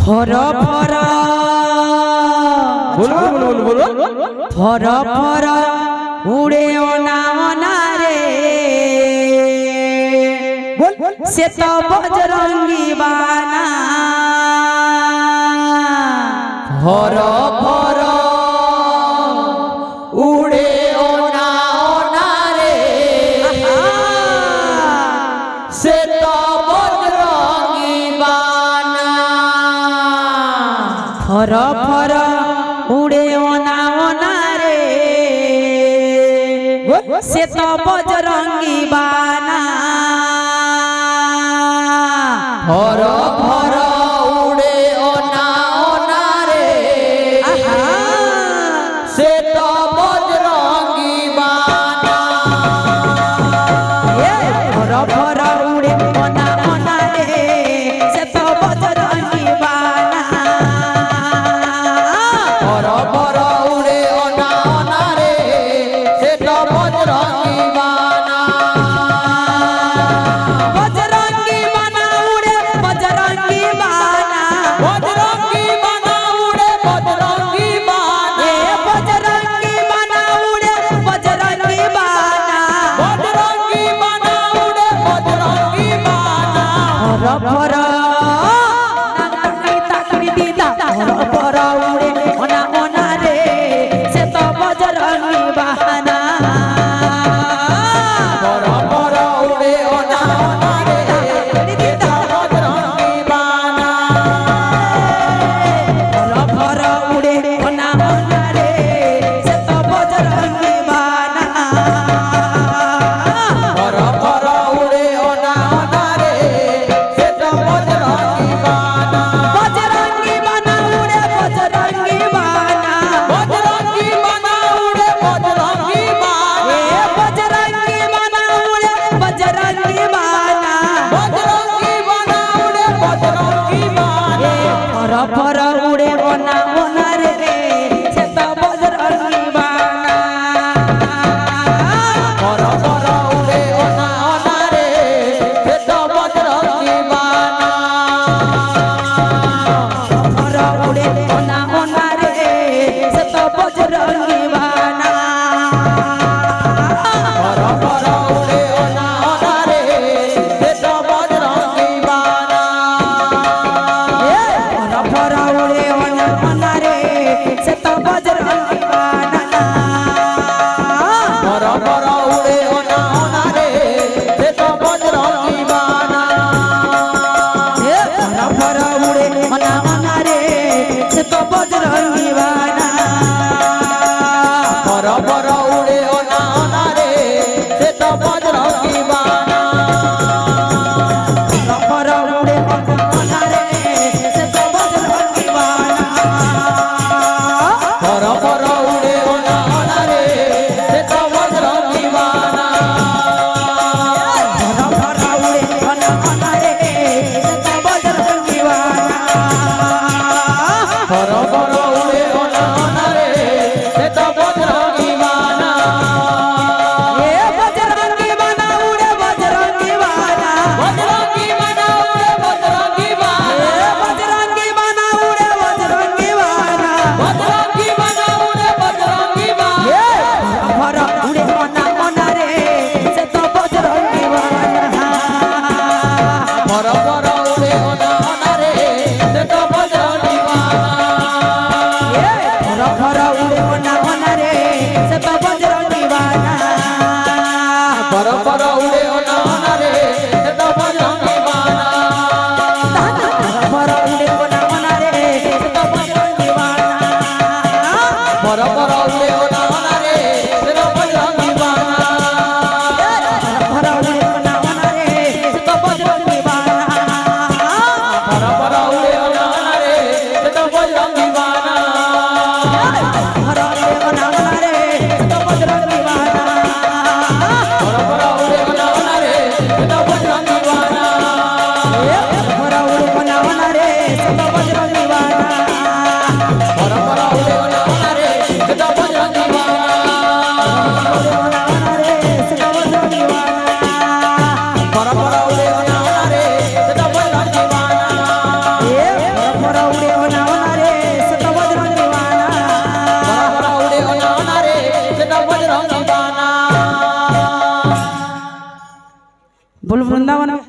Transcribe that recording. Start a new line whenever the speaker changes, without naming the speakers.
for for
बोलो बोलो बोलो बोलो
ফর ফর উড়ে ওনা ওনা রে সে তো বজরঙ্গি বানা
फर फर उड़े ओना ओना रे से तो बजरंगी बाना
ফর ফর উড়ে ওনা ওনা রে সে তো বজরঙ্গি বানা
फर फर उड़े ओना ओना रे से तो बजरंगी बाना
ফর ফর উড়ে ওনা ওনা রে সে তো বজরঙ্গি বানা
फर फर उड़े ओना ओना रे से तो बजरंगी बाना
बजरंगी बाना उड़े वृंदावन में